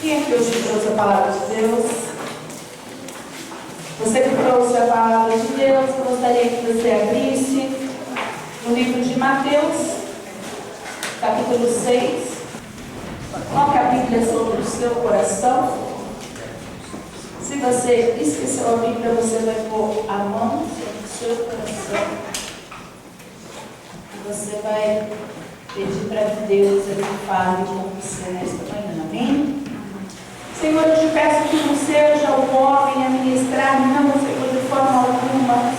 Quem é que hoje trouxe a palavra de Deus? Você que trouxe a palavra de Deus, eu gostaria que você abrisse no livro de Mateus, capítulo 6. Coloque a Bíblia sobre o seu coração. Se você esqueceu a Bíblia, você vai pôr a mão sobre o seu coração. E você vai pedir para que Deus ele fale com você nesta manhã. Amém? Senhor, eu te peço que não seja o homem a ministrar, não, Senhor, de forma alguma,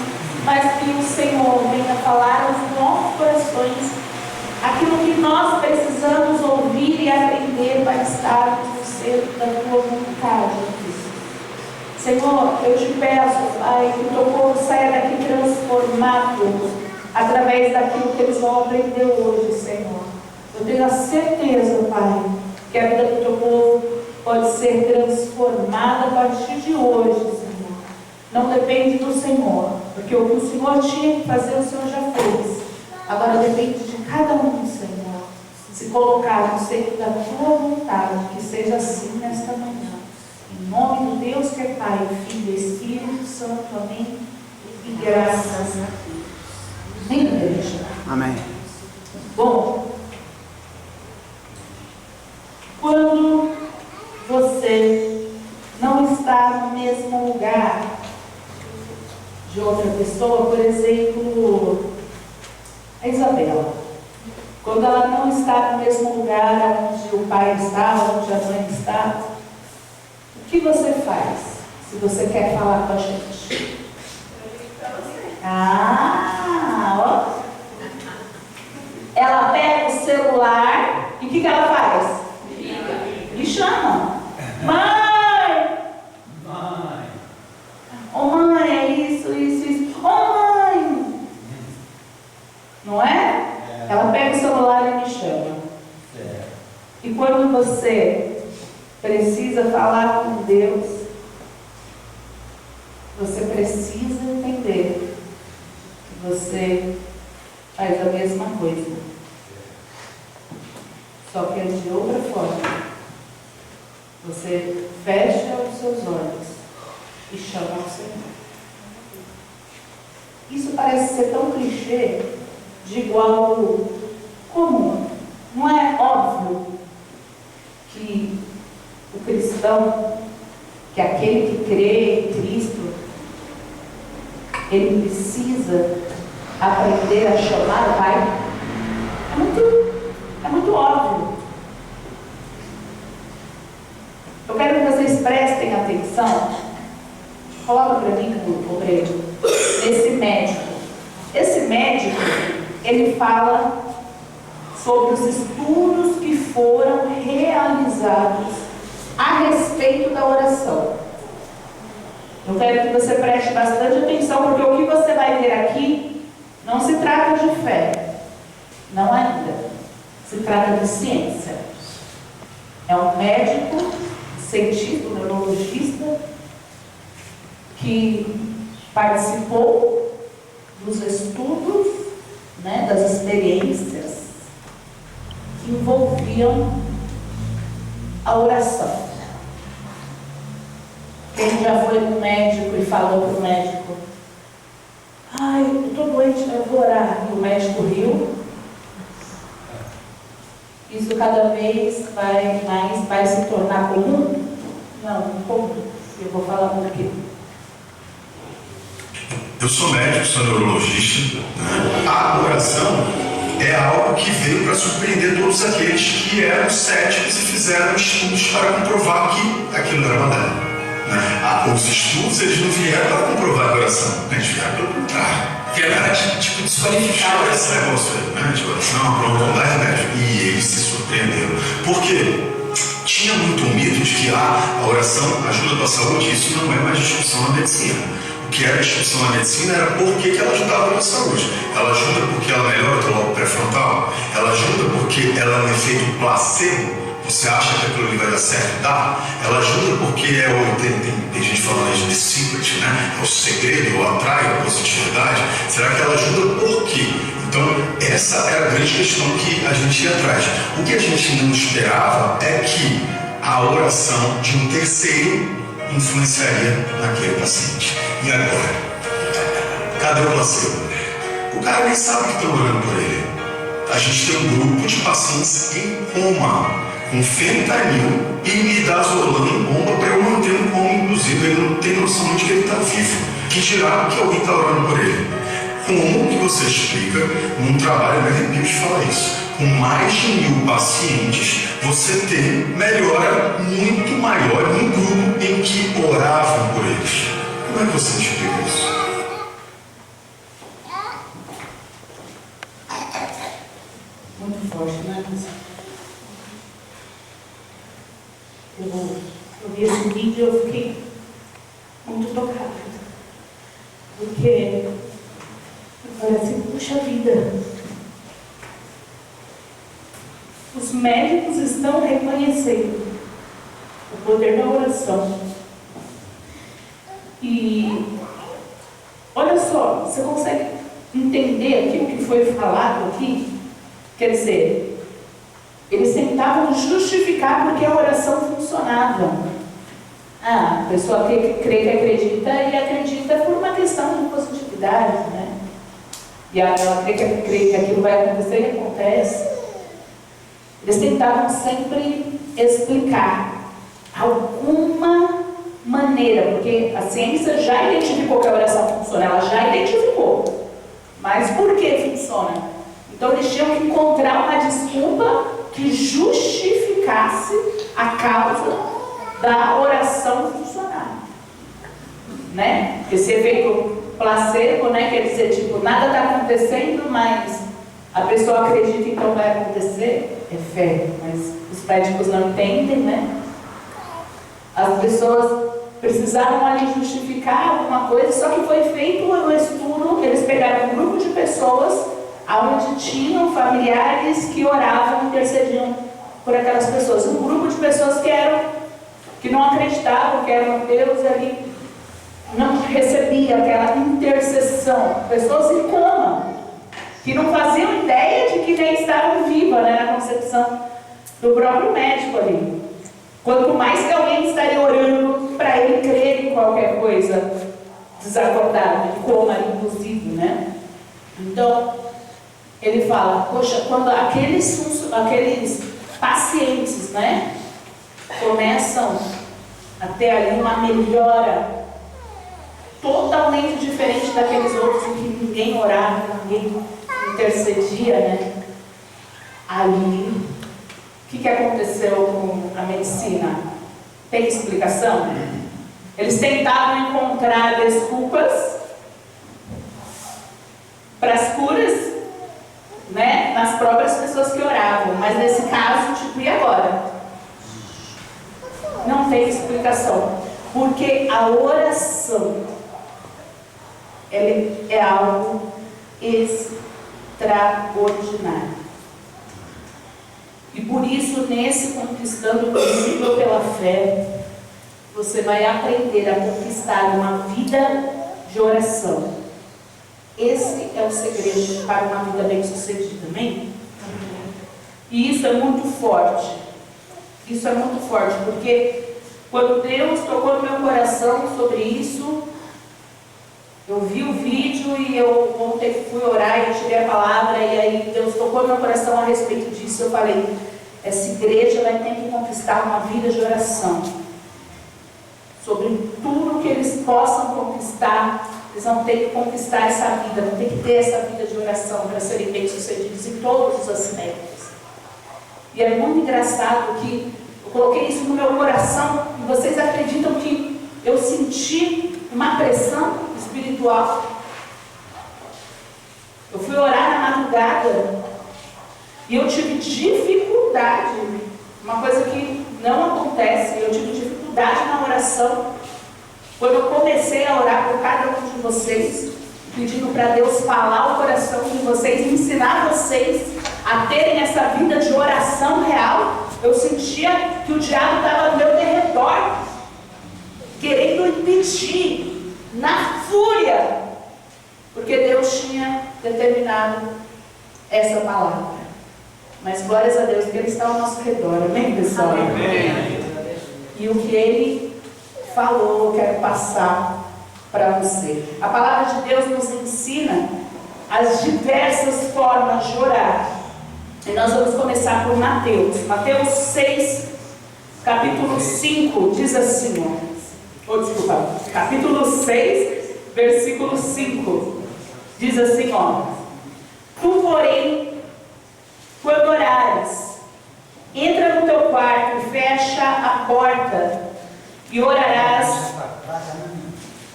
mas que o Senhor venha falar aos nossos corações aquilo que nós precisamos ouvir e aprender para estar no centro da tua vontade, Cristo. Senhor, eu te peço, Pai, que o teu povo saia daqui transformado através daquilo que eles vão aprender hoje, Senhor. Eu tenho a certeza, Pai, que a vida do teu povo pode ser transformada a partir de hoje, Senhor. Não depende do Senhor, porque o que o Senhor tinha que fazer, o Senhor já fez. Agora depende de cada um, Senhor, se colocar no centro da tua vontade, que seja assim nesta manhã. Em nome do Deus que é Pai, Filho e Espírito Santo, amém. E graças a Deus. Amém, igreja? Amém. Bom, quando você não está no mesmo lugar de outra pessoa, por exemplo, a Isabela, quando ela não está no mesmo lugar onde o pai está, onde a mãe está, o que você faz se você quer falar com a gente? Ó. Ela pega o celular e o que ela faz? E chama. Mãe! Mãe! Ô mãe, é isso. Ô mãe! Não é? Ela pega o celular e me chama. E quando você precisa falar com Deus, você precisa entender que você faz a mesma coisa. Só que é de outra forma. Você fecha os seus olhos e chama o Senhor. Isso parece ser tão clichê, de algo comum. Não é óbvio que o cristão, que aquele que crê em Cristo, ele precisa aprender a chamar o Pai? É muito óbvio. Eu quero que vocês prestem atenção. Coloca para mim, Pedro, esse médico. Esse médico, ele fala sobre os estudos que foram realizados a respeito da oração. Eu quero que você preste bastante atenção, porque o que você vai ver aqui não se trata de fé. Não ainda. Se trata de ciência. É um médico, cientista, um neurologista, que participou dos estudos, das experiências que envolviam a oração. Quem já foi no médico e falou para o médico: eu estou doente, eu vou orar. E o médico riu. Isso cada vez vai se tornar comum? Não, comum. Eu vou falar por quê. Eu sou médico, sou neurologista. A oração é algo que veio para surpreender todos aqueles que eram céticos e fizeram estudos para comprovar que aquilo era verdade. Os estudos, eles não vieram para comprovar a oração, eles vieram pelo contrário. Tipo, desqualificar esse negócio aí, de oração, para remédio. E eles se surpreenderam. Por quê? Tinha muito um mito de que a oração ajuda a tua saúde. Isso não é mais discussão na medicina. O que era discussão na medicina era por que ela ajudava a tua saúde. Ela ajuda porque ela melhora o teu lobo pré-frontal. Ela ajuda porque ela é um efeito placebo. Você acha que aquilo ali vai dar certo? Dá. Ela ajuda porque tem gente falando aí de The Secret, É o segredo, eu atraio a positividade. Será que ela ajuda por quê? Então, essa era a grande questão que a gente ia atrás. O que a gente não esperava é que a oração de um terceiro influenciaria naquele paciente. E agora? Cadê o placebo? O cara nem sabe que estão orando por ele. A gente tem um grupo de pacientes em coma, com fentanil e midazolam, bomba para eu manter no coma, inclusive. Ele não tem noção de que ele está vivo. Que dirá que alguém está orando por ele? Como que você explica num trabalho, eu me arrepio de falar isso, com mais de 1000 pacientes, você ter melhora muito maior num grupo em que oravam por eles? Como é que você explica isso? Muito forte, né? Eu vi esse vídeo e eu fiquei muito tocada. Porque parece, puxa vida, os médicos estão reconhecendo o poder da oração. E olha só, você consegue entender aquilo que foi falado aqui? Quer dizer, eles tentavam justificar porque a oração funcionava. A pessoa crê que acredita e acredita por uma questão de positividade, né? E ela crê que aquilo vai acontecer e acontece. Eles tentavam sempre explicar alguma maneira, porque a ciência já identificou que a oração funciona, ela já identificou. Mas por que funciona? Então eles tinham que encontrar uma desculpa que justificasse a causa da oração funcionar, né? Esse efeito placebo, né? Quer dizer, tipo, nada está acontecendo, mas a pessoa acredita, então vai acontecer. É fé, mas os médicos não entendem, né? As pessoas precisavam ali justificar alguma coisa, só que foi feito um estudo, eles pegaram um grupo de pessoas onde tinham familiares que oravam, intercediam por aquelas pessoas. Um grupo de pessoas que não acreditavam que era um Deus ali, não recebia aquela intercessão. Pessoas em coma, que não faziam ideia de que nem estavam vivas, né, na concepção do próprio médico ali. Quanto mais que alguém estaria orando para ele crer em qualquer coisa desacordada, de coma inclusive, né? Então, ele fala, poxa, quando aqueles pacientes, né, começam a ter ali uma melhora totalmente diferente daqueles outros em que ninguém orava, ninguém intercedia, né? Ali, o que aconteceu com a medicina? Tem explicação? Eles tentavam encontrar desculpas para as curas, né, nas próprias pessoas que oravam, mas nesse caso, tipo, e agora? Não tem explicação, porque a oração é algo extraordinário. E por isso, nesse Conquistando o Possível pela Fé, você vai aprender a conquistar uma vida de oração. Esse é o segredo para uma vida bem-sucedida, amém? E isso é muito forte. Isso é muito forte, porque quando Deus tocou no meu coração sobre isso, eu vi o vídeo e eu ontem fui orar e tirei a palavra, e aí Deus tocou no meu coração a respeito disso. Eu falei, essa igreja vai ter que conquistar uma vida de oração. Sobre tudo que eles possam conquistar, eles vão ter que conquistar essa vida, vão ter que ter essa vida de oração para serem bem-sucedidos em todos os aspectos. E é muito engraçado que eu coloquei isso no meu coração, e vocês acreditam que eu senti uma pressão espiritual? Eu fui orar na madrugada e eu tive dificuldade, uma coisa que não acontece, eu tive dificuldade na oração. Quando eu comecei a orar por cada um de vocês, pedindo para Deus falar o coração de vocês, ensinar vocês a terem essa vida de oração real, eu sentia que o diabo estava no meu derredor, querendo impedir, na fúria, porque Deus tinha determinado essa palavra. Mas glórias a Deus que Ele está ao nosso redor, amém, pessoal? Amém. o que ele falou, eu quero passar para você. A palavra de Deus nos ensina as diversas formas de orar. E nós vamos começar por Mateus. Mateus 6, capítulo 5, diz assim, capítulo 6, versículo 5, diz assim, tu, porém, quando orares, entra no teu quarto e fecha a porta, e orarás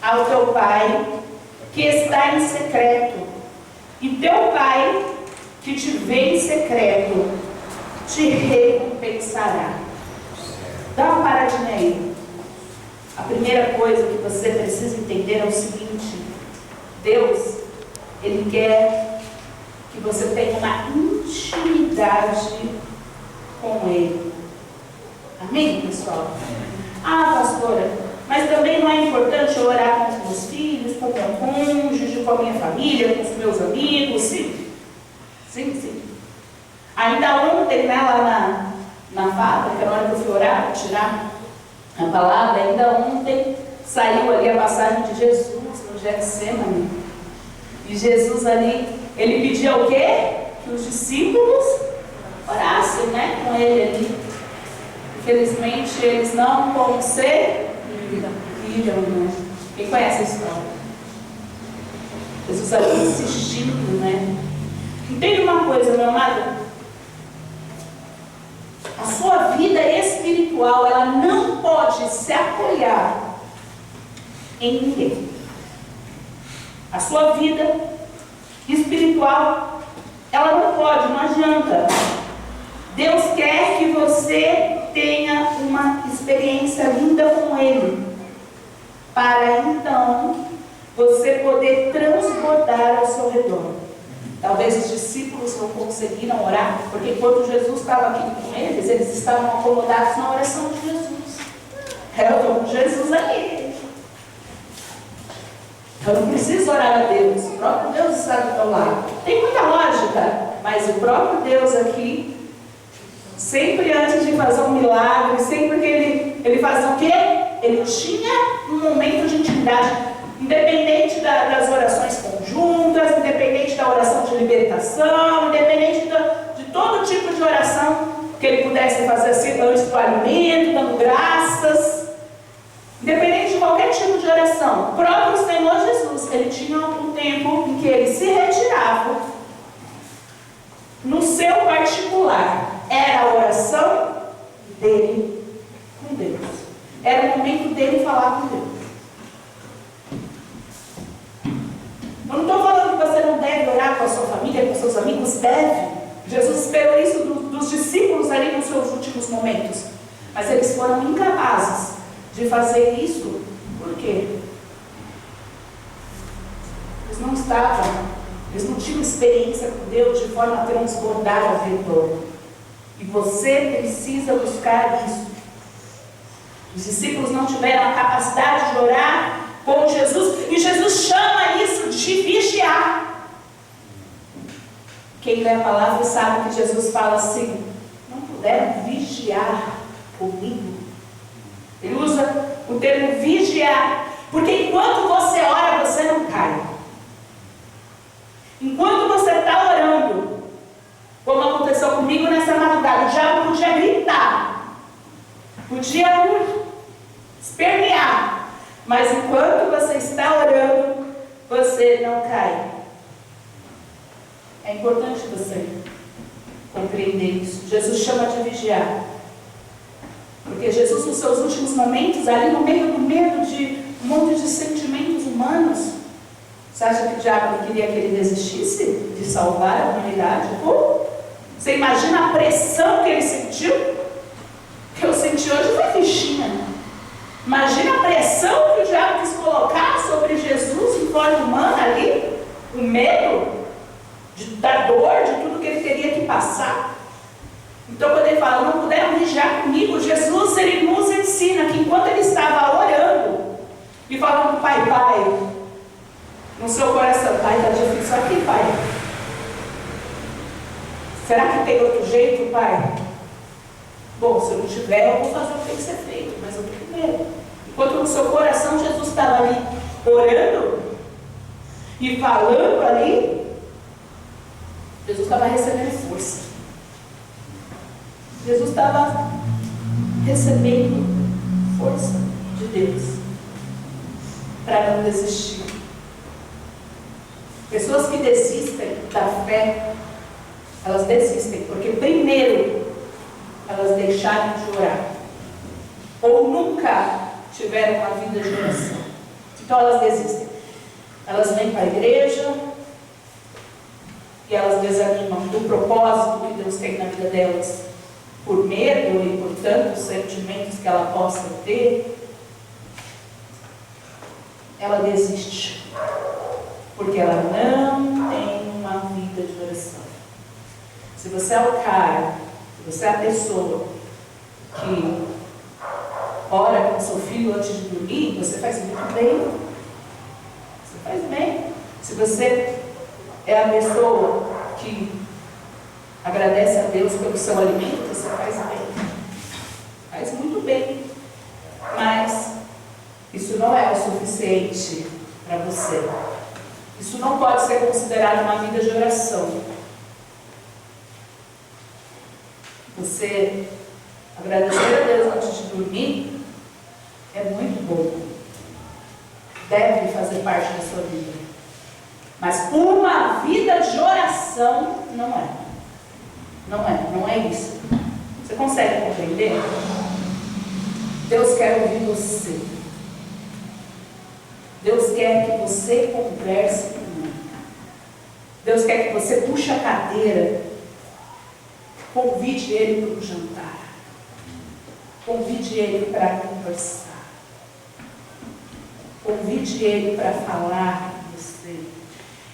ao teu Pai, que está em secreto, e teu Pai, que te vê em secreto, te recompensará. Dá uma paradinha aí. A primeira coisa que você precisa entender é o seguinte: Deus, Ele quer que você tenha uma intimidade com Ele. Amém, pessoal? Ah, pastora, mas também não é importante eu orar com os meus filhos, com o meu cônjuge, com a minha família, com os meus amigos? Sim. Sim. Ainda ontem, né, lá na fábrica, na hora que eu fui orar, para tirar a palavra, ainda ontem saiu ali a passagem de Jesus no Getsemane. E Jesus ali, ele pedia o quê? Que os discípulos orassem, né, com ele ali. Infelizmente, eles não conseguiram, né? Quem conhece a história? Jesus ali insistindo, né? Entende uma coisa, meu amado? A sua vida espiritual, ela não pode se apoiar em ninguém. A sua vida espiritual, ela não pode, não adianta. Deus quer que você tenha uma experiência linda com Ele, para então você poder transbordar ao seu redor. Talvez os discípulos não conseguiram orar, porque enquanto Jesus estava aqui com eles, eles estavam acomodados na oração de Jesus. Eu estou com Jesus aqui. Eu não preciso orar a Deus, o próprio Deus está do meu lado. Tem muita lógica, mas o próprio Deus aqui, sempre antes de fazer um milagre, sempre que ele fazia o quê? Ele tinha um momento de intimidade. Independente das orações conjuntas, independente da oração de libertação, independente de todo tipo de oração que ele pudesse fazer assim, antes do alimento, dando graças, independente de qualquer tipo de oração, o próprio Senhor Jesus, ele tinha um tempo em que ele se retirava no seu particular. Era a oração dele com Deus. Era o momento dele falar com Deus. Eu não estou falando que você não deve orar com a sua família, com seus amigos, deve. Jesus esperou isso dos discípulos ali nos seus últimos momentos. Mas eles foram incapazes de fazer isso. Por quê? Eles não tinham experiência com Deus de forma a transbordar ao redor. E você precisa buscar isso. Os discípulos não tiveram a capacidade de orar com Jesus, e Jesus chama isso de vigiar. Quem lê a palavra sabe que Jesus fala assim: não puderam vigiar comigo. Ele usa o termo vigiar, porque enquanto você ora, você não cai. Enquanto você está orando, como aconteceu comigo nessa madrugada, o diabo podia gritar, podia espernear, mas enquanto você está orando, você não cai. É importante você compreender isso. Jesus chama de vigiar. Porque Jesus, nos seus últimos momentos, ali no meio do medo de um monte de sentimentos humanos, você acha que o diabo não queria que ele desistisse de salvar a humanidade? Você imagina a pressão que ele sentiu? Que eu senti hoje foi fichinha. Imagina a pressão que o diabo quis colocar sobre Jesus em forma humana ali, o medo da dor, de tudo que ele teria que passar. Então, quando ele fala, não puderam vigiar comigo, Jesus, ele nos ensina que enquanto ele estava orando e falando, Pai, no seu coração, Pai, está difícil aqui, Pai. Será que tem outro jeito, Pai? Bom, se eu não tiver, eu vou fazer o que tem que ser feito, mas eu tenho primeiro. Enquanto no seu coração Jesus estava ali orando e falando ali, Jesus estava recebendo força. Jesus estava recebendo força de Deus para não desistir. Pessoas que desistem da fé, elas desistem porque primeiro elas deixaram de orar ou nunca tiveram uma vida de oração. Então elas desistem. Elas vêm para a igreja e elas desanimam do propósito que Deus tem na vida delas, por medo e por tantos sentimentos que ela possa ter. Ela desiste porque ela não tem uma vida de oração. Se você é o cara, se você é a pessoa que ora com seu filho antes de dormir, você faz muito bem. Você faz bem. Se você é a pessoa que agradece a Deus pelo seu alimento, você faz bem. Faz muito bem. Mas isso não é o suficiente para você. Isso não pode ser considerado uma vida de oração. Você agradecer a Deus antes de dormir é muito bom. Deve fazer parte da sua vida. Mas uma vida de oração não é. Não é isso. Você consegue compreender? Deus quer ouvir você. Deus quer que você converse com Ele. Deus quer que você puxe a cadeira, convide Ele para o jantar, convide Ele para conversar, convide Ele para falar com você.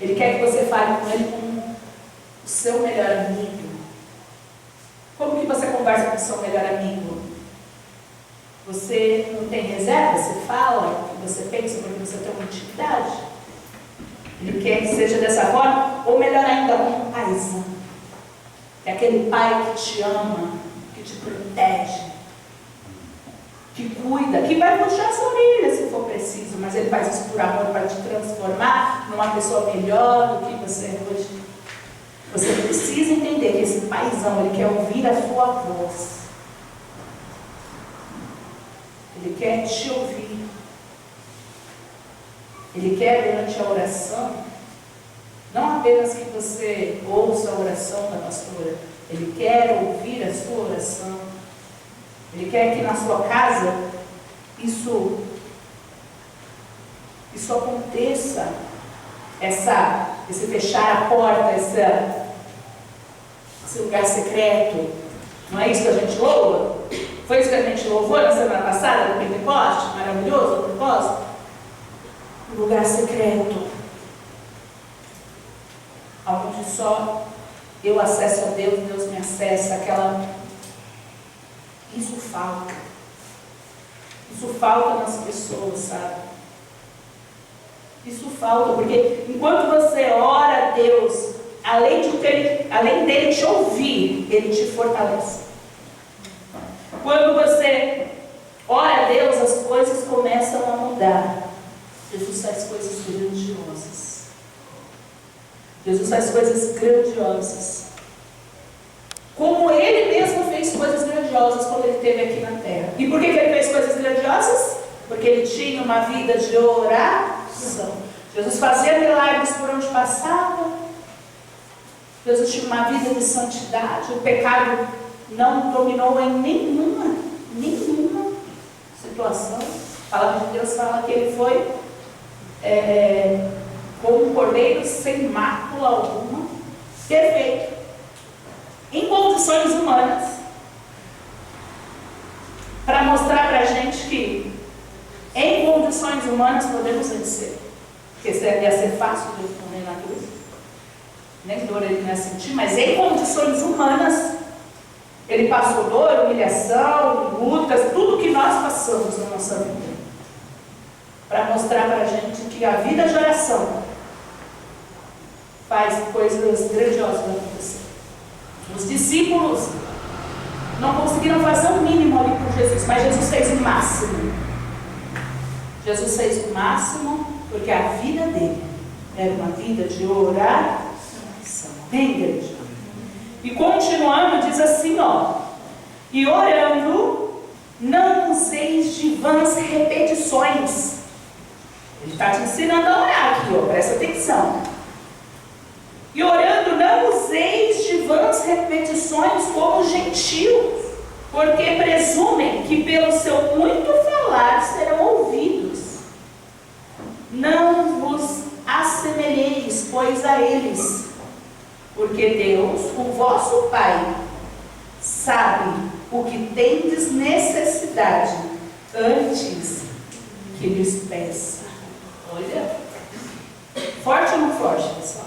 Ele quer que você fale com Ele como o seu melhor amigo. Como que você conversa com o seu melhor amigo? Você não tem reserva? Você fala o que você pensa porque você tem uma intimidade? Ele quer que seja dessa forma, ou melhor ainda, como um paizão. É aquele pai que te ama, que te protege, que cuida, que vai puxar sua orelha se for preciso, mas ele faz isso por amor para te transformar numa pessoa melhor do que você é hoje. Você precisa entender que esse paizão, ele quer ouvir a sua voz. Ele quer te ouvir. Ele quer, durante a oração, não apenas que você ouça a oração da pastora, ele quer ouvir a sua oração. Ele quer que na sua casa isso aconteça. Esse fechar a porta, esse lugar secreto. Não é isso que a gente louva? Foi isso que a gente louvou na semana passada, no Pentecoste? Maravilhoso, o propósito? Um lugar secreto, onde só eu acesso a Deus, Deus me acessa. Isso falta. Isso falta nas pessoas, sabe? Isso falta, porque enquanto você ora a Deus, além dele te ouvir, ele te fortalece. Quando você ora a Deus, as coisas começam a mudar. Jesus faz coisas grandiosas. Jesus faz coisas grandiosas. Como Ele mesmo fez coisas grandiosas quando Ele esteve aqui na terra. E por que Ele fez coisas grandiosas? Porque Ele tinha uma vida de oração. Jesus fazia milagres por onde passava. Jesus tinha uma vida de santidade. O pecado não dominou em nenhuma situação. A palavra de Deus fala que Ele foi como um cordeiro sem mácula alguma, perfeito, em condições humanas, para mostrar para a gente que em condições humanas podemos vencer. Porque ia ser fácil Deus morrer na cruz, nem dor ele não ia sentir, mas em condições humanas Ele passou dor, humilhação, lutas, tudo que nós passamos na nossa vida, para mostrar para a gente que a vida de oração faz coisas grandiosas acontecer. Os discípulos, não conseguiram fazer o mínimo ali por Jesus, mas Jesus fez o máximo. Jesus fez o máximo porque a vida dele era uma vida de oração. Bem, igreja? E continuando, diz assim, ó: e orando, não useis de vãs repetições. Ele está te ensinando a orar aqui, ó, presta atenção. E orando, não useis de vãs repetições como os gentios, porque presumem que pelo seu muito falar serão ouvidos. Não vos assemelheis, pois, a eles, porque Deus, o vosso Pai, sabe o que tendes necessidade antes que lhes peça. Olha, forte ou não forte, pessoal?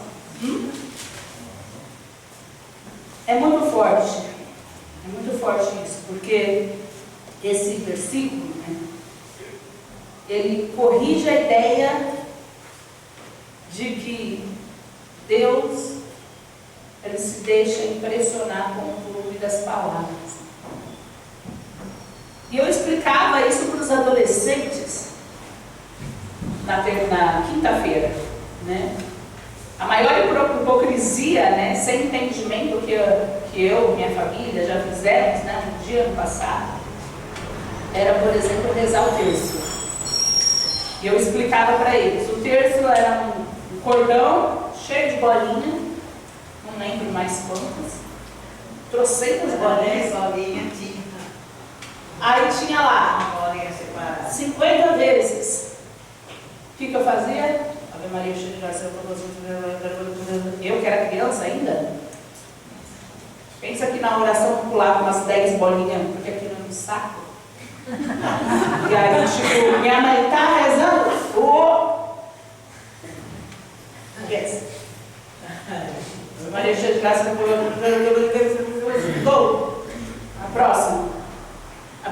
É muito forte isso, porque esse versículo, né, ele corrige a ideia de que Deus, ele se deixa impressionar com o volume das palavras. E eu explicava isso para os adolescentes na quinta-feira, né? A maior hipocrisia, né, sem entendimento que eu e minha família já fizemos, né, no dia ano passado, era, por exemplo, rezar o terço. E eu explicava para eles. O terço era um cordão cheio de bolinha, não lembro mais quantas, trocentas bolinhas. Aí tinha lá 50 vezes. O que eu fazia? Ave Maria, cheia de graça, eu que era criança ainda. Pensa que na oração eu pulava umas 10 bolinhas, porque aqui no saco. E aí, tipo, minha mãe tá rezando. Yes. Ave Maria, cheia de graça, a próxima.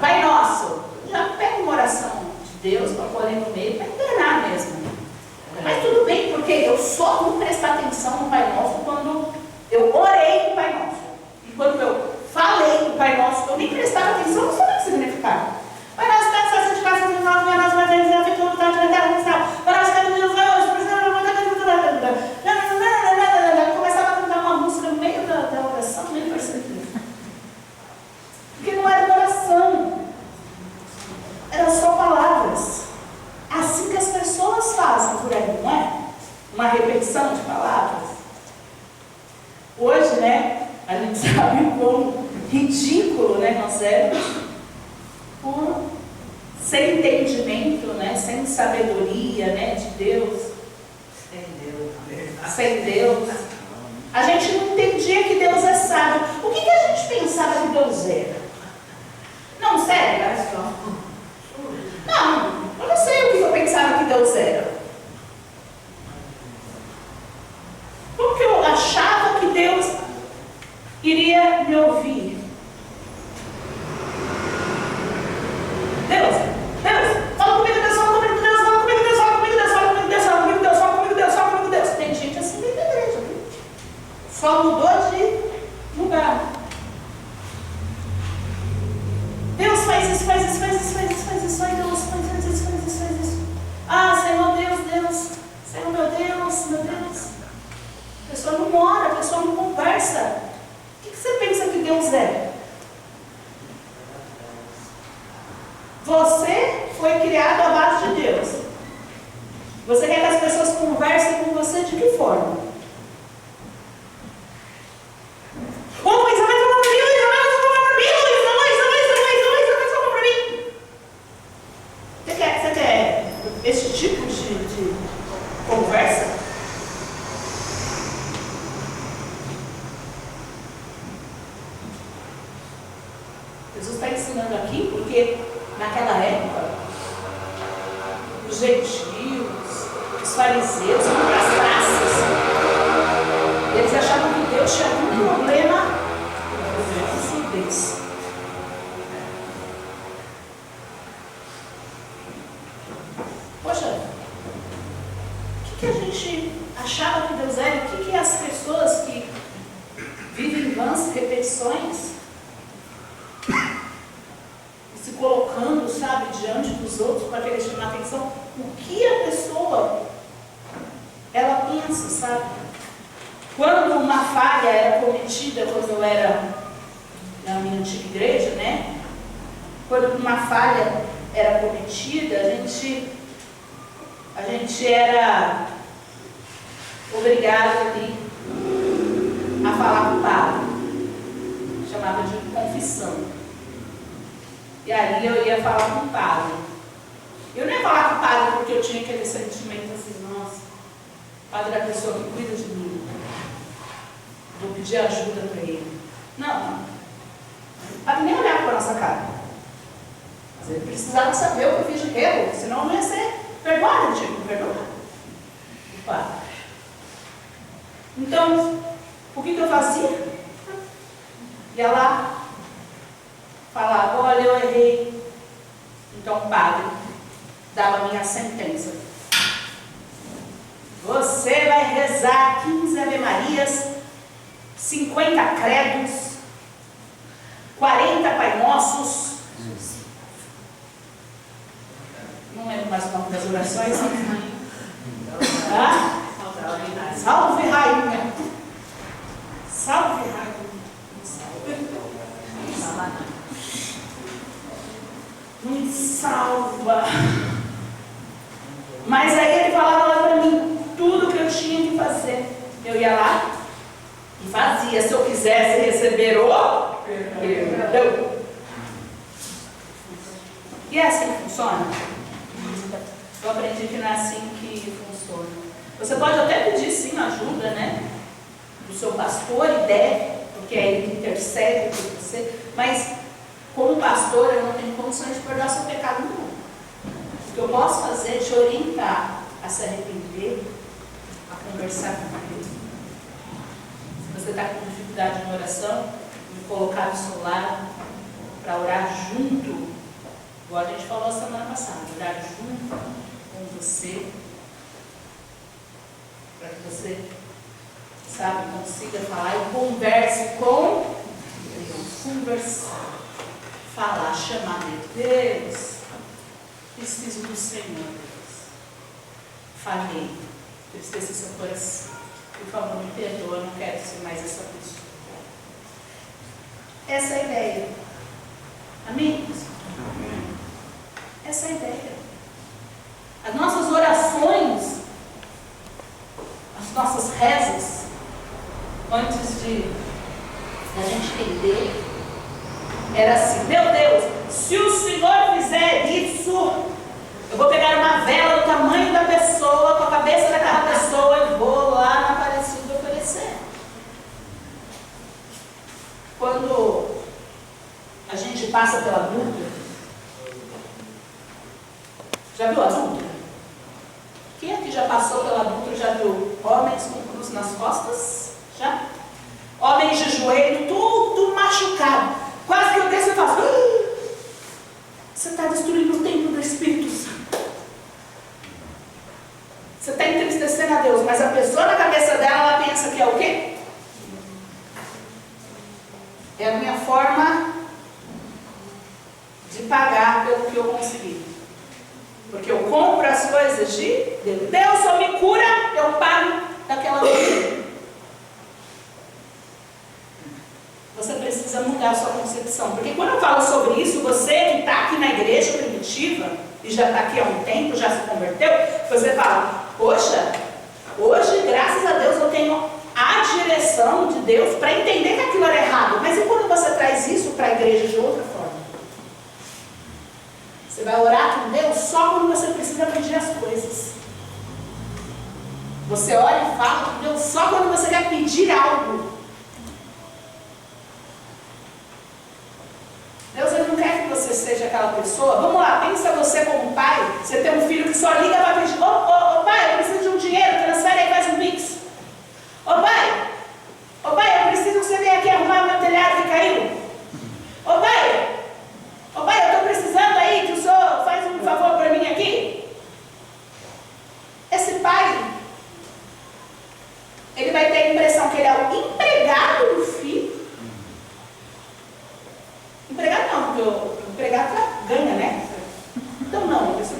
Pai Nosso. Já pega uma oração de Deus para poder comer, para internar mesmo. Mas tudo bem, porque eu só vou prestar atenção no Pai Nosso quando eu orei no Pai Nosso. E quando eu falei no Pai Nosso, eu nem prestava atenção, não sabia o que significava. Pai Nosso, que está de casa, de nós, minha nossa, mas ele já fez tudo, tá de terra, não está. Pai Nosso, que é de Deus, começava a cantar uma música no meio da oração, nem percebi. Porque não era oração, eram só palavras. Assim que as pessoas fazem por aí, não é? Uma repetição de palavras. Hoje, né, a gente sabe o quão ridículo, né, nós éramos, por sem entendimento, né, sem sabedoria, né, de Deus. Sem Deus. A gente não entendia que Deus é sábio. O que a gente pensava que Deus era? Não, sério? Não, eu não sei o que eu pensava que Deus era. Como que eu achava que Deus iria me ouvir? Deus, fala comigo, Deus, fala comigo, Deus, fala comigo, Deus, fala comigo, Deus, fala comigo, Deus, fala comigo, Deus, fala comigo, Deus, fala comigo, Deus. Tem gente assim dentro da igreja, viu? Só mudou de lugar. Deus faz isso, faz isso, faz isso, faz isso, faz isso, ai Deus, faz isso, faz isso, faz isso. Ah, Senhor Deus, Senhor meu Deus. A pessoa não ora, a pessoa não conversa. O que você pensa que Deus é? Você foi criado à base de Deus. Você quer que as pessoas conversem com você de que forma? Você quer esse tipo de conversa? Jesus está ensinando aqui porque naquela época os gentios, os fariseus, as praças, eles achavam que Deus tinha um problema com surdez. Poxa, o que a gente achava que Deus era? O que as pessoas que vivem vãs repetições falando, sabe, diante dos outros para querer chamar a atenção, o que a pessoa, ela pensa, sabe? Quando uma falha era cometida, quando eu era na minha antiga igreja, né? Quando uma falha era cometida, a gente era obrigado ali a falar com o padre. Chamava de confissão. E aí eu ia falar com o padre. Eu não ia falar com o padre porque eu tinha aquele sentimento assim, nossa, o padre é a pessoa que cuida de mim. Vou pedir ajuda para ele. Não. O padre nem olhava para a nossa cara. Mas ele precisava saber o que eu fiz de erro, senão não ia ser perdoado, eu tinha que perdoar o padre. Então, o que eu fazia? Ia lá, falava, olha, eu errei. Então o padre dava a minha sentença. Você vai rezar 15 Ave Marias, 50 credos, 40 Pai Nossos. Não lembro mais o nome das orações. Salve Rainha. Salve Rainha. Me salva. Mas aí ele falava lá para mim tudo que eu tinha que fazer. Eu ia lá e fazia. Se eu quisesse receber o perdão. E é assim que funciona? Eu aprendi que não é assim que funciona. Você pode até pedir sim ajuda, né? Do seu pastor, e deve, porque é ele que intercede por você. Mas como pastor, eu não tenho condições de perdoar seu pecado, não. O que eu posso fazer é te orientar a se arrepender, a conversar com Deus. Se você está com dificuldade na oração, me colocar do seu lado para orar junto, igual a gente falou semana passada, orar junto com você, para que você, sabe, consiga falar e converse com Deus. Conversar. Falar, chamar de Deus, preciso do Senhor, Deus. Falhei, eu esqueci seu coração. Por favor, me perdoa, eu não quero ser mais essa pessoa. Essa é a ideia. Amigos? Essa é a ideia. As nossas orações, as nossas rezas, antes de a gente entender, era assim, meu Deus, se o Senhor fizer isso, eu vou pegar uma vela do tamanho da pessoa, com a cabeça daquela pessoa, e vou lá na Aparecida oferecer. Quando a gente passa pela dúvida, já viu a dúvida? Quem aqui já passou pela dúvida, já viu homens com cruz nas costas? Já? Homens de joelho, tudo machucado. Quase que eu desço e faço. Você está destruindo o templo do Espírito Santo. Você está entristecendo a Deus, mas a pessoa na cabeça dela, ela pensa que é o quê? É a minha forma de pagar pelo que eu consegui. Porque eu compro as coisas de Deus. Deus só me cura, eu pago daquela coisa. Você precisa mudar a sua concepção. Porque quando eu falo sobre isso, você que está aqui na igreja primitiva, e já está aqui há um tempo, já se converteu, você fala, poxa, hoje, graças a Deus, eu tenho a direção de Deus para entender que aquilo era errado. Mas e quando você traz isso para a igreja de outra forma? Você vai orar com Deus só quando você precisa pedir as coisas. Você ora e fala com Deus só quando você quer pedir algo. Deus, ele não quer que você seja aquela pessoa. Vamos lá, pensa você como pai. Você tem um filho que só liga para pedir. Ô pai, eu preciso de um dinheiro, transfere aí, faz um pix. Ô pai, eu preciso que você venha aqui arrumar o meu telhado que caiu. Ô pai, eu estou precisando aí que o senhor faz um favor para mim aqui. Esse pai, ele vai ter a impressão que ele é o empregado do filho. Empregado não, porque o empregado ganha, né?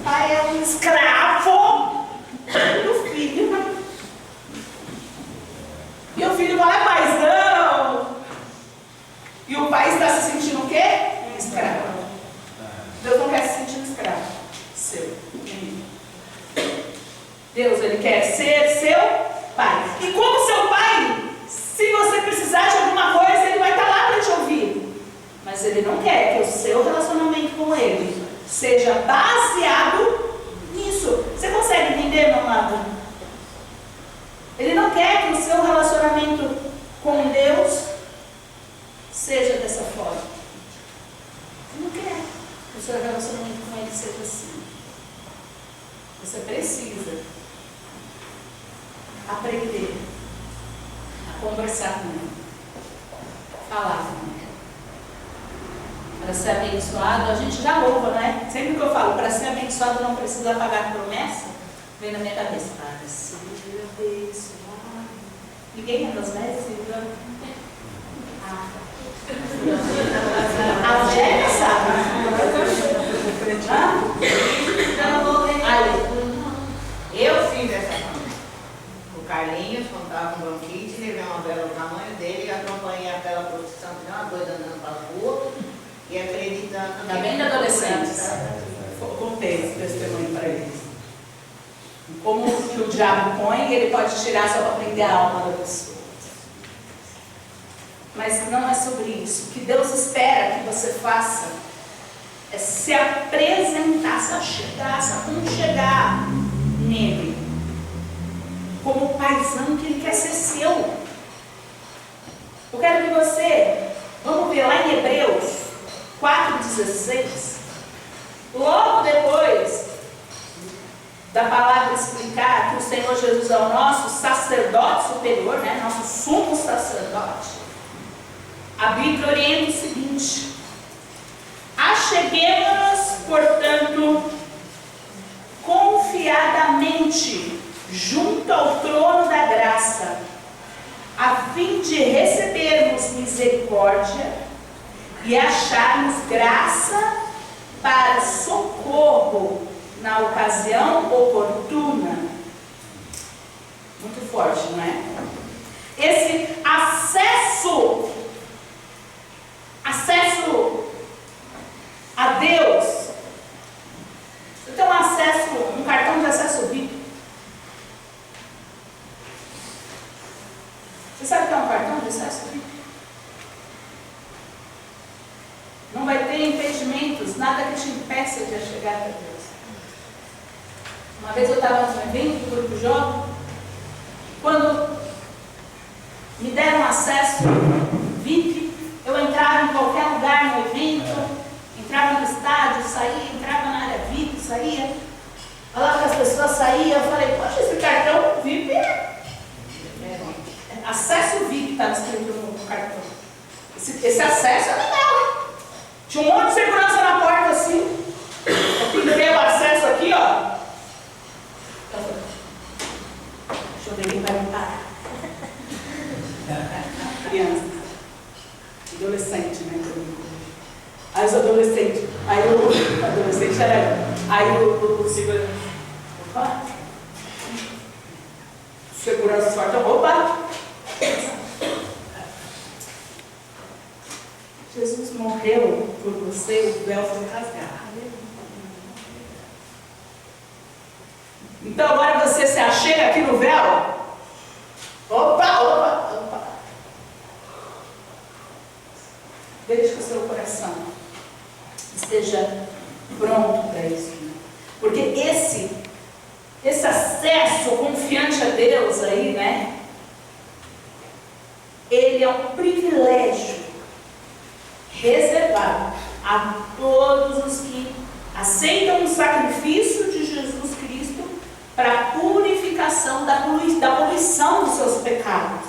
pai é um escravo do filho. E o filho fala, paizão. E o pai está se sentindo o quê? Um escravo. Deus não quer se sentir um escravo seu. Deus, ele quer ser seu pai. E como seu pai, se você precisar de alguma coisa, ele vai estar lá para te ouvir. Mas ele não quer que o seu relacionamento com ele seja baseado nisso. Você consegue entender, meu amado? Ele não quer que o seu relacionamento com Deus seja dessa forma. Ele não quer que o seu relacionamento com ele seja assim. Você precisa aprender a conversar com ele, falar com ele. Para ser abençoado, a gente já louva, né? Sempre que eu falo, para ser abençoado não precisa pagar promessa, vem na minha cabeça, para ser abençoado. Ninguém é das mestres? A Angélica sabe. Eu fiz essa família. O Carlinhos, quando estava com bronquite, levei uma vela do tamanho dele e acompanhei aquela procissão de uma doida andando para a rua e acreditando. Está bem de adolescentes. Contei esse testemunho para eles. Como que o diabo põe, ele pode tirar só para prender a alma da pessoa. Mas não é sobre isso. O que Deus espera que você faça é se apresentar, se achegar, se aconchegar nele, como o paizão que ele quer ser seu. Eu quero que você, vamos ver lá em Hebreus 4,16, logo depois da palavra explicar que o Senhor Jesus é o nosso sacerdote superior, né? Nosso sumo sacerdote. A Bíblia orienta o seguinte: acheguemo-nos, portanto, confiadamente junto ao trono da graça, a fim de recebermos misericórdia e acharmos graça para socorro na ocasião oportuna. Muito forte, não é? Esse acesso a Deus. Você tem um cartão de acesso VIP. Você sabe o que é um cartão de acesso VIP? Não vai ter impedimentos, nada que te impeça de chegar a Deus. Uma vez eu estava num evento do Grupo Jovem, quando me deram acesso VIP, eu entrava em qualquer lugar no evento, entrava no estádio, saía, entrava na área VIP, saía, falava que as pessoas saíam, eu falei, poxa, esse cartão VIP é acesso VIP, estava escrito no cartão. Esse acesso é legal. Tinha um monte de segurança na porta assim, eu pendurei o acesso aqui, ó. Deixa eu ver quem vai me parar. Criança. Adolescente, né? Aí os adolescentes. Aí o adolescente era. Aí o segurança. Opa! Segurança sorte. Opa! Jesus morreu por você, o véu foi rasgado. Então agora você se achega aqui no véu. Opa! Desde que o seu coração esteja pronto para isso. Porque esse acesso confiante a Deus aí, né? Ele é um privilégio reservado a todos os que aceitam o sacrifício de Jesus Cristo para a purificação da poluição dos seus pecados.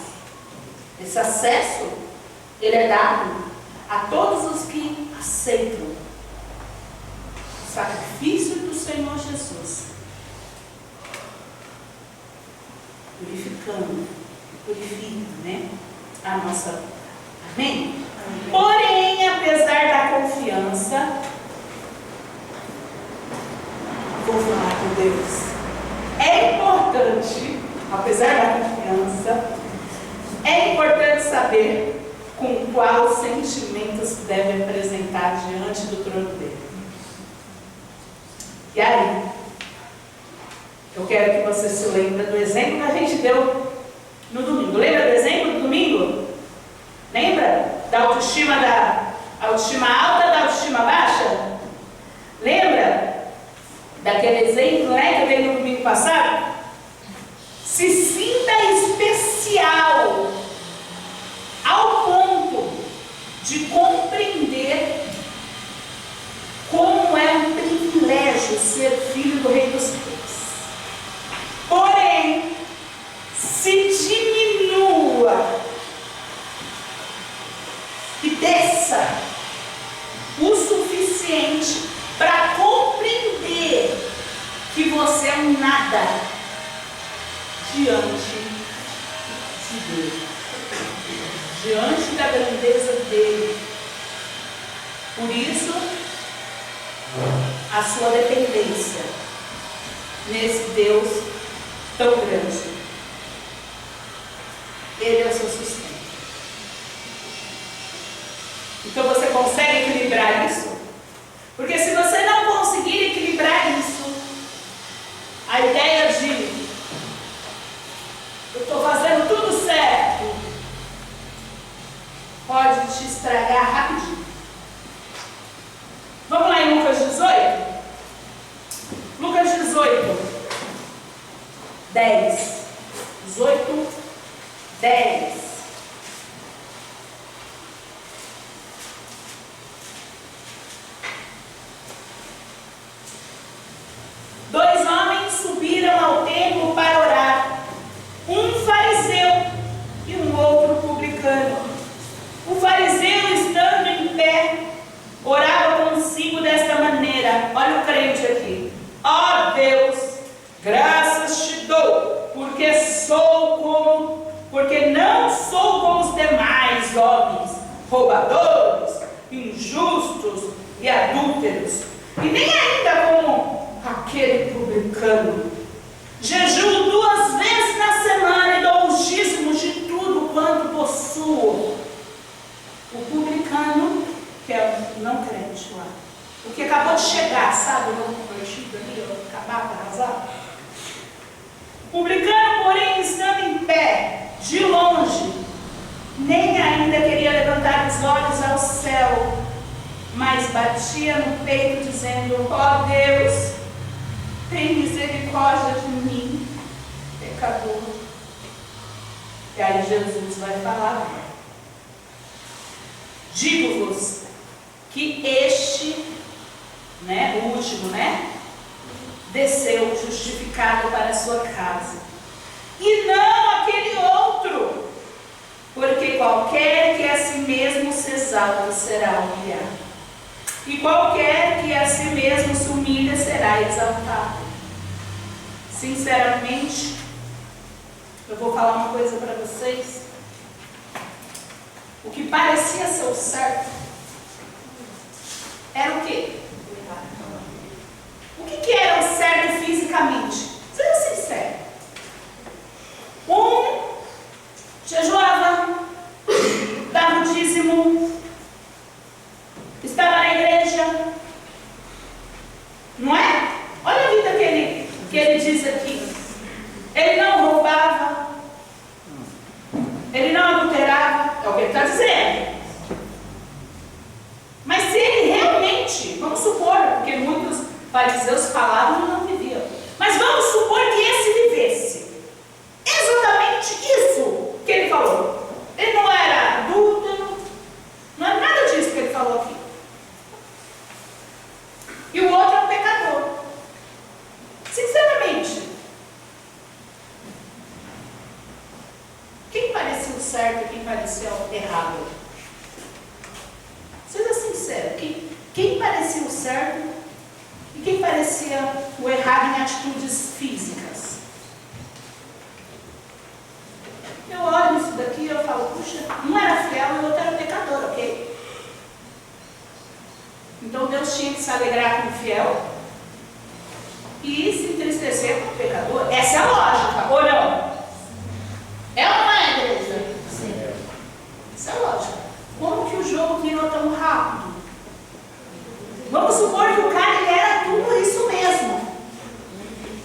Esse acesso, ele é dado a todos os que aceitam o sacrifício do Senhor Jesus, purifica, né? A nossa vida. Amém? Porém, apesar da confiança, vou falar com Deus. É importante, apesar da confiança, é importante saber com qual sentimento se deve apresentar diante do trono dele. E aí, eu quero que você se lembre do exemplo que a gente deu no domingo. Lembra do exemplo do domingo? Lembra da autoestima alta, da autoestima baixa? Lembra daquele exemplo, né, que eu dei no domingo passado? Se sinta especial ao ponto de compreender como é um privilégio ser filho do Rei dos Reis. Porém, se diminua e desça o suficiente para compreender que você é um nada diante de Deus, diante da grandeza dele. Por isso, a sua dependência nesse Deus tão grande. Ele é o seu sustento. Então você consegue equilibrar isso? Porque se você não conseguir equilibrar isso, a ideia de eu estou fazendo tudo certo pode te estragar rapidinho. Vamos lá em Lucas 18? Lucas 18, 10. 18, 10. Dois homens subiram ao templo para orar, um fariseu e um outro publicano. O fariseu, estando em pé, orava consigo desta maneira. Olha o crente aqui. Ó Deus, graças te dou, porque não sou como os demais homens, roubadores, injustos e adúlteros, e nem ainda como aquele publicano. Jejuo 2 vezes na semana e dou os dízimos de tudo quanto possuo. O publicano, que é o não crente lá, o que acabou de chegar, sabe, o não convertido ali, acabar para arrasar. O publicano, porém, estando em pé, de longe, nem ainda queria levantar os olhos ao céu, mas batia no peito, dizendo: ó Deus, tem misericórdia de mim, pecador. E aí Jesus vai falar: digo-vos que este, o último, desceu justificado para a sua casa, e não aquele outro, porque qualquer que a si mesmo se exalta será humilhado, e qualquer que a si mesmo se humilha será exaltado. Sinceramente, eu vou falar uma coisa para vocês. O que parecia ser o certo era o quê? O que era o certo fisicamente? Seja sincero. Um jejuava, dava o dízimo, estava na igreja, não é? Olha a vida que ele diz aqui. Ele não roubava, ele não adulterava, é o que ele está dizendo. Mas se ele realmente, vamos supor, porque muitos fariseus falavam e não viviam, mas vamos supor que esse vivesse exatamente isso que ele falou. Ele não era adúltero, não era nada disso que ele falou aqui. E o outro é um pecador. Sinceramente, quem parecia o certo e quem parecia o errado? Seja sincero, quem parecia o certo e quem parecia o errado em atitudes físicas? Eu olho isso daqui e eu falo: puxa, um era fiel e o outro era pecador, ok? Então Deus tinha que se alegrar com o fiel e se entristecer com o pecador. Essa é a lógica, ou não? É ou não é, igreja? Sim. Essa é a lógica. Como que o jogo virou tão rápido? Vamos supor que o cara ele era tudo isso mesmo.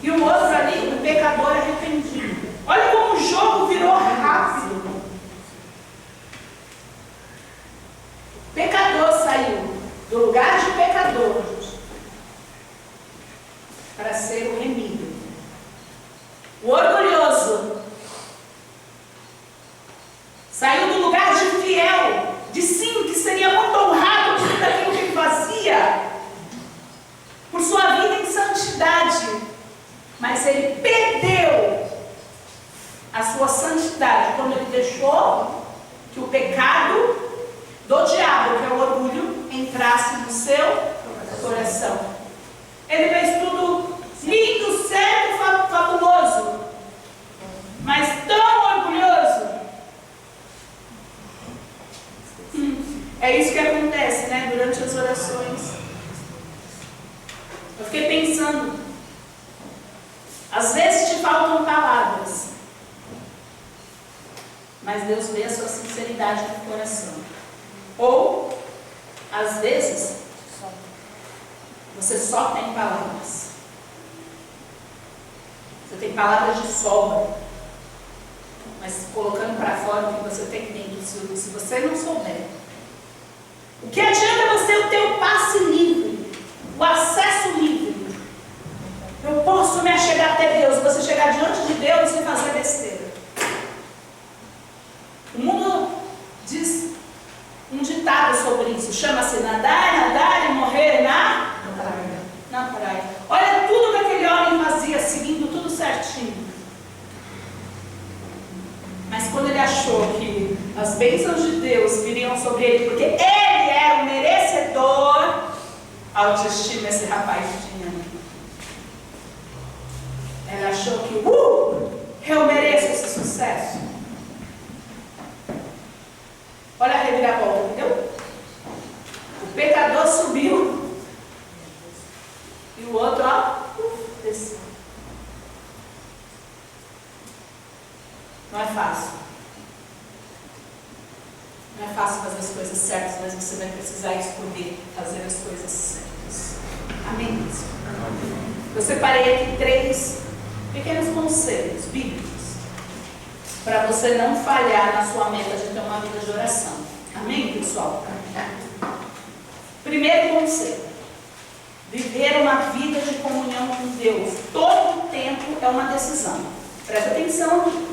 E o outro ali, o pecador arrependido. Olha como o jogo virou rápido. O pecador saiu do lugar de pecador para ser o remido. O orgulhoso saiu do lugar de fiel, de sim, que seria muito honrado por tudo aquilo que ele fazia, por sua vida em santidade, mas ele perdeu a sua santidade quando ele deixou que o pecado do diabo, que é o orgulho, entrasse no seu coração. Ele fez tudo lindo, certo, fabuloso, mas tão orgulhoso. É isso que acontece, né, durante as orações. Eu fiquei pensando, às vezes te faltam palavras, mas Deus vê a sua sinceridade no coração. Ou, às vezes, você só tem palavras. Você tem palavras de sobra, mas colocando para fora o que você tem dentro. Se você não souber, o que adianta você ter o passe livre, o acesso livre? Eu posso me achegar até Deus, você chegar diante de Deus e fazer besteira. O mundo diz um ditado sobre isso, chama-se nadar e morrer na praia. Olha tudo que aquele homem fazia, seguindo tudo certinho. Mas quando ele achou que as bênçãos de Deus viriam sobre ele, porque ele era o merecedor, a autoestima esse rapaz tinha. Ele achou que, eu mereço esse sucesso. Olha a reviravolta, entendeu? O pecador subiu e o outro, desceu. Não é fácil. Não é fácil fazer as coisas certas, mas você vai precisar escolher fazer as coisas certas. Amém? Eu separei aqui 3 pequenos conselhos bíblicos para você não falhar na sua meta de ter uma vida de oração. Amém, pessoal? Primeiro conselho: viver uma vida de comunhão com Deus. Todo o tempo é uma decisão. Presta atenção.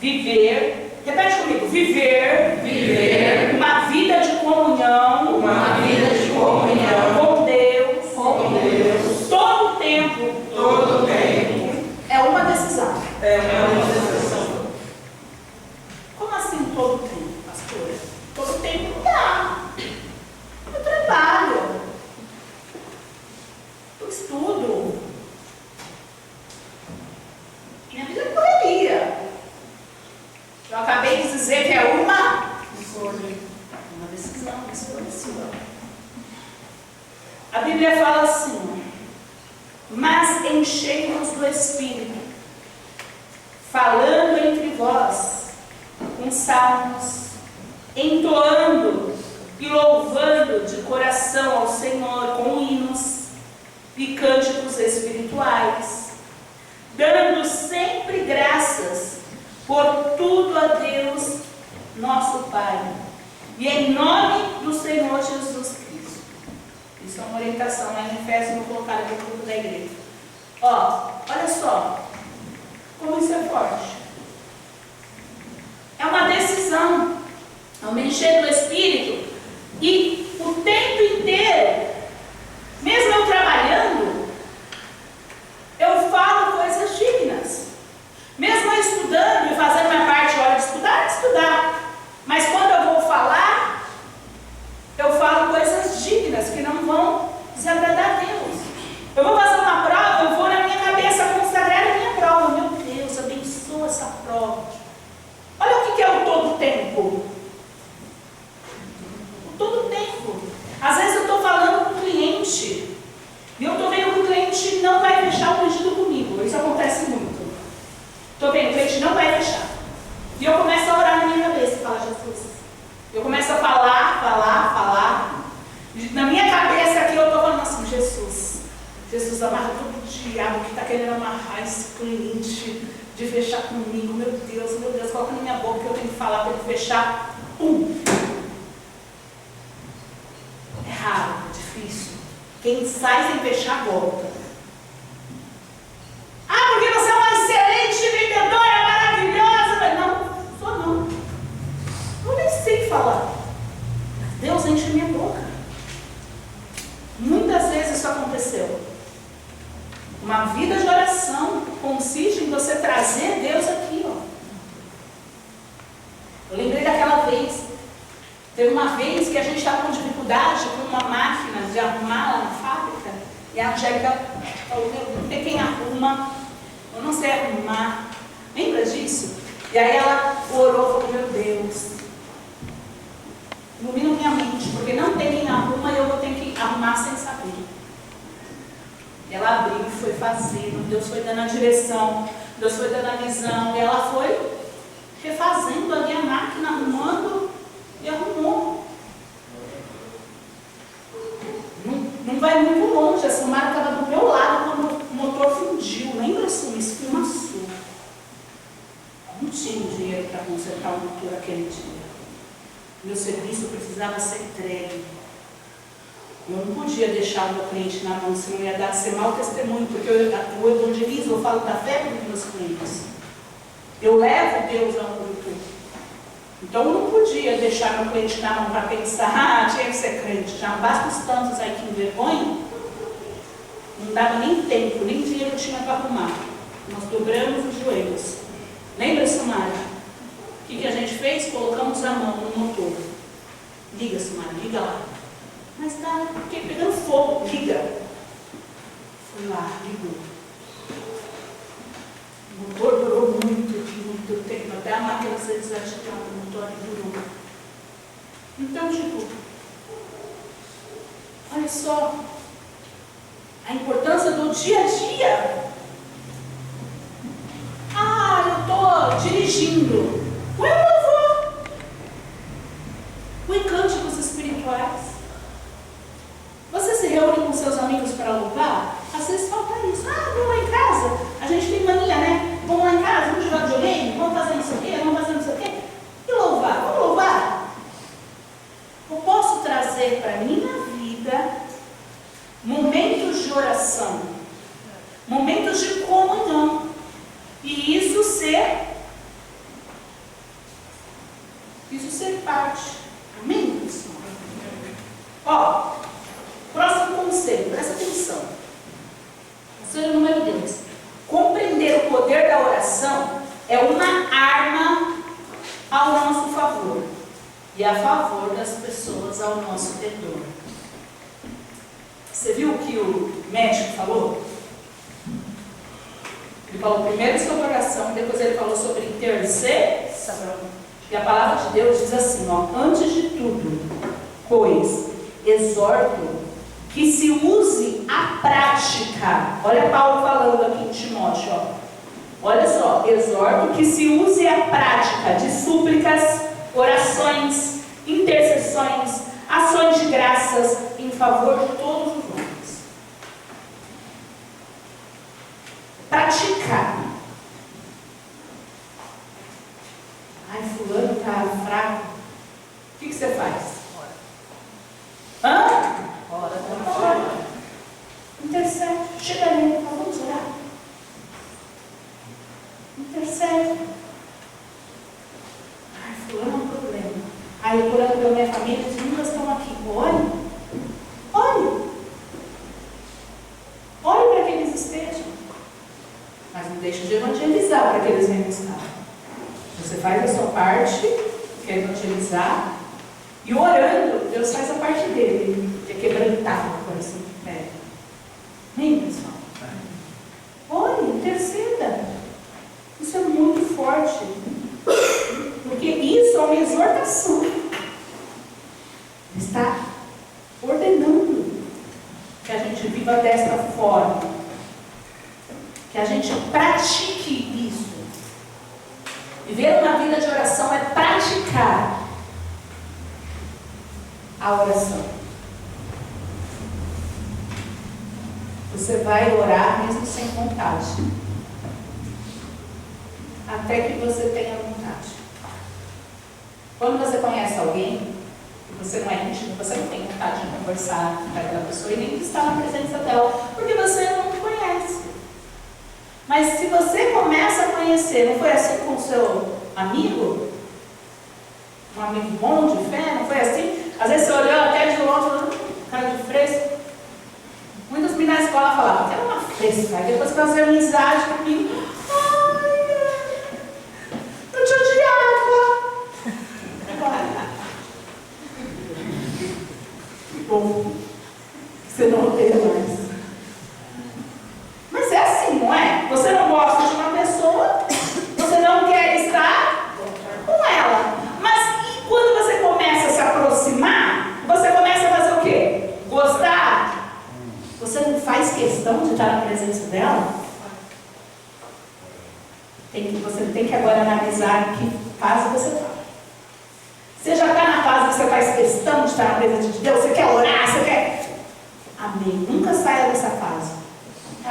Viver, repete comigo, viver uma vida de comunhão, com Deus, todo o tempo, é uma decisão. Como assim todo o tempo, pastora? Todo o tempo não dá. Eu trabalho, eu estudo, minha vida é correria. Eu acabei de dizer que é uma decisão, escolha sua. A Bíblia fala assim: mas enchei-vos do Espírito, falando entre vós com salmos, entoando e louvando de coração ao Senhor com hinos e cânticos espirituais, dando sempre graças por tudo a Deus, nosso Pai, e em nome do Senhor Jesus Cristo. Isso é uma orientação lá em Efésios, vou colocar no grupo da igreja. Olha só, como isso é forte. É uma decisão, é me encher do Espírito, e o tempo inteiro, mesmo eu trabalhando, eu falo coisas dignas. Mesmo eu estudando e fazendo minha parte, hora de estudar. Mas quando eu vou falar, eu falo coisas dignas que não vão desagradar a Deus. Eu vou fazer uma prova, eu vou na minha cabeça consagrar a minha prova. Meu Deus, abençoa essa prova. Olha o que é o todo tempo. O todo tempo. Às vezes eu estou falando cliente não vai fechar o pedido comigo. Isso acontece muito. Estou vendo, o cliente não vai fechar. E eu começo a orar na minha cabeça e falar, Jesus. Eu começo a falar. Na minha cabeça aqui eu estou falando assim, Jesus, amarra todo o diabo que está querendo amarrar esse cliente de fechar comigo. Meu Deus, coloca na minha boca que eu tenho que falar para ele fechar. É raro, é difícil. Quem sai sem fechar, volta. Ah, porque você é uma excelente vendedora, maravilhosa. Não, sou não. Eu nem sei falar. Mas Deus enche minha boca. Muitas vezes isso aconteceu. Uma vida de oração consiste em você trazer Deus aqui, ó. Eu lembrei daquela vez. Teve uma vez que a gente estava com dificuldade com uma máquina de arrumar lá na fábrica. E a Angélica falou, não tem quem arruma, eu não sei arrumar. Lembra disso? E aí ela orou e falou, meu Deus, ilumina minha mente, porque não tem quem arruma e eu vou ter que arrumar sem saber. E ela abriu e foi fazendo, Deus foi dando a direção, Deus foi dando a visão, e ela foi refazendo ali a máquina, arrumando e arrumou. Não vai muito longe, a Silmara estava do meu lado quando o motor fundiu, lembra assim, uma esfumaçou. Não tinha dinheiro para consertar o motor aquele dia. Meu serviço precisava ser entregue. Eu não podia deixar o meu cliente na mão, senão ia ser mau testemunho, porque eu evangelizo, eu falo da fé para os meus clientes. Eu levo Deus ao grupo. Então eu não podia deixar meu cliente na mão para pensar, tinha que ser crente. Já basta os tantos aí que envergonham. Não dava nem tempo, nem dinheiro tinha para arrumar. Nós dobramos os joelhos. Lembra, Silmara? O que a gente fez? Colocamos a mão no motor. Liga, Silmara, liga lá. Mas tá pegando fogo, liga. Fui lá, ligou. O motor durou muito tempo, até a máquina ser desativada, o motor durou. Então, olha só, a importância do dia a dia. Ah, eu estou dirigindo. Põe o louvor. Põe cânticos espirituais. Você se reúne com seus amigos para louvar? Às vezes falta isso. Ah, vamos lá em casa. A gente tem mania, né? Vamos lá em casa, vamos jogar videogame, vamos fazer não sei o quê, vamos fazer não sei o quê. E louvar? Vamos louvar? Eu posso trazer para a minha vida momentos de oração, momentos de comunhão. E isso ser parte. Amém, pessoal? Ó, próximo conselho, presta atenção. Conselho número 2. Compreender o poder da oração é uma arma ao nosso favor e a favor das pessoas ao nosso redor. Você viu o que o médico falou? Ele falou primeiro sobre oração, depois ele falou sobre intercessão. E a palavra de Deus diz assim, ó, antes de tudo, pois exorto que se use a prática. Olha Paulo falando aqui em Timóteo, ó. Olha só, exorto que se use a prática de súplicas, orações, intercessões, ações de graças em favor de todos os homens. Praticar. Ai, fulano está fraco. O que você faz? Hã? Ora. Intercede. Chega nele e fala, vamos orar. Intercede. Ai, fulano é um problema. Ai, eu estou orando pela minha família, eles nunca estão aqui. Olhe para que eles estejam. Mas não deixe de evangelizar para que eles venham estar. Você faz a sua parte, que é evangelizar, e orando, Deus faz a parte dele, que é quebrantar o coração de pedra. Amém, pessoal? Ore, interceda. Isso é muito forte. Porque isso é uma exortação. Ele está ordenando que a gente viva desta forma. que a gente pratique isso. Viver uma vida de oração é praticar a oração. Você vai orar mesmo sem vontade, até que você tenha vontade. Quando você conhece alguém, e você não é íntimo, você não tem vontade de conversar com aquela pessoa e nem de estar na presença dela, porque você não conhece. Mas se você começa a conhecer, não foi assim com o seu amigo? Um amigo bom de fé, não foi assim? Às vezes você olhou até de longe, cara de fresco. Muitas meninas na escola falavam, que era uma fresca. Aí depois fazer amizade comigo. Ai, eu te odiava. Que bom. Você não odeia mais. Mas é assim, não é? Você não gosta de uma pessoa, você não quer estar com ela. Mas e quando você começa a se aproximar, você começa a fazer o quê? Gostar? Você não faz questão de estar na presença dela? Você tem que agora analisar que fase você está. Você já está na fase que você faz questão de estar na presença de Deus? Você quer orar? Você quer... Amém. Nunca saia dessa fase.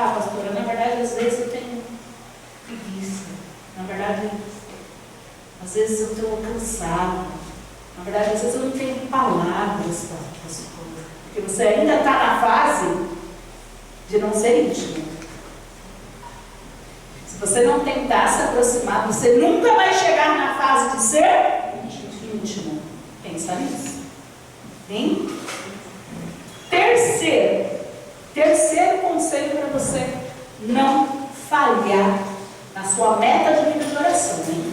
Ah, pastora, na verdade, às vezes eu tenho preguiça. Na verdade, às vezes eu estou cansado. Na verdade, às vezes eu não tenho palavras para as coisas. Porque você ainda está na fase de não ser íntimo. Se você não tentar se aproximar, você nunca vai chegar na fase de ser íntimo. Pensa nisso. Hein? Terceiro conselho para você não falhar na sua meta de vida de oração. Hein?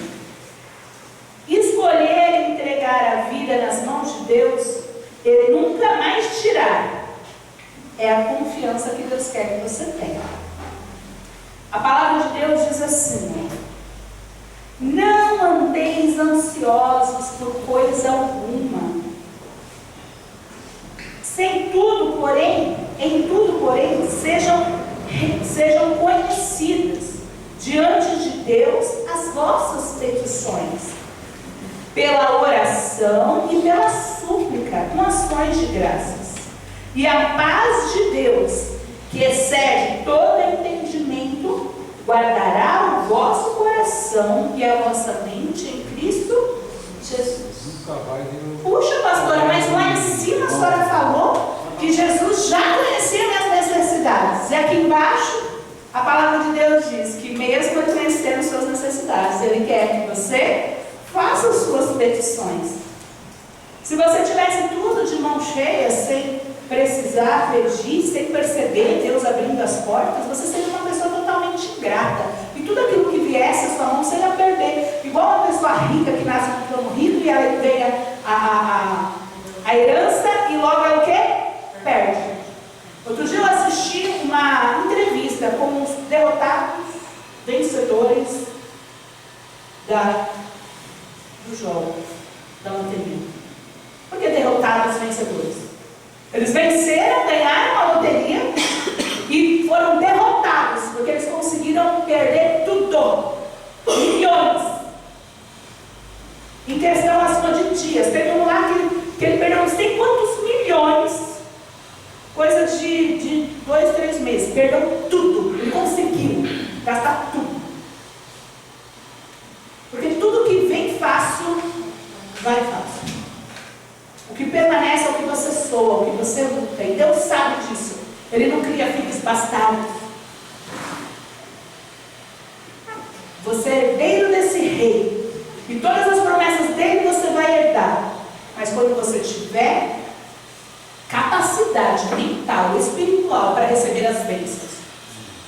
Escolher entregar a vida nas mãos de Deus e nunca mais tirar é a confiança que Deus quer que você tenha. A palavra de Deus diz assim: não andeis ansiosos por coisa alguma. Em tudo, porém, sejam conhecidas diante de Deus as vossas petições, pela oração e pela súplica, com ações de graças. E a paz de Deus, que excede todo entendimento, guardará o vosso coração e a vossa mente em Cristo Jesus. Puxa, pastora, mas lá em cima a senhora falou que Jesus já conhecia minhas necessidades. E aqui embaixo, a palavra de Deus diz que mesmo ele conhecendo suas necessidades, Ele quer que você faça as suas petições. Se você tivesse tudo de mão cheia, sem precisar pedir, sem perceber Deus abrindo as portas, você seria uma pessoa totalmente ingrata. E tudo aquilo que viesse à sua mão, você ia perder. Igual uma pessoa rica que nasce no plano rico e ela ganha a herança e logo é o quê? Perde. Outro dia eu assisti uma entrevista com os derrotados vencedores do jogo, da loteria. Por que derrotados vencedores? Eles venceram, ganharam a loteria e foram derrotados, porque eles conseguiram perder tudo. Milhões. Em questão acima de dias. Teve um lá que ele perdeu não sei quantos milhões. Coisa de 2, 3 meses. Perdeu tudo. Ele conseguiu gastar tudo. Porque tudo que vem fácil, vai fácil. O que permanece é o que você soa, o que você luta. E Deus sabe disso. Ele não cria filhos bastardos. Você é herdeiro desse rei. E todas as promessas dele você vai herdar. Mas quando você tiver capacidade mental, espiritual para receber as bênçãos,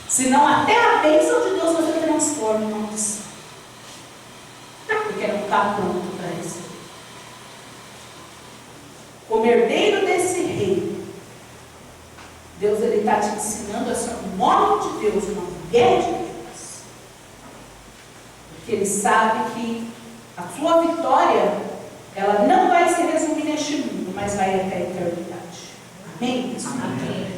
senão até a bênção de Deus você transforma em maldição. Porque não está pronto para receber. Como herdeiro desse rei, Deus está te ensinando a ser um homem de Deus, uma mulher de Deus. Porque Ele sabe que a sua vitória, ela não vai se resumir neste mundo, mas vai até a eternidade. Amém? Amém.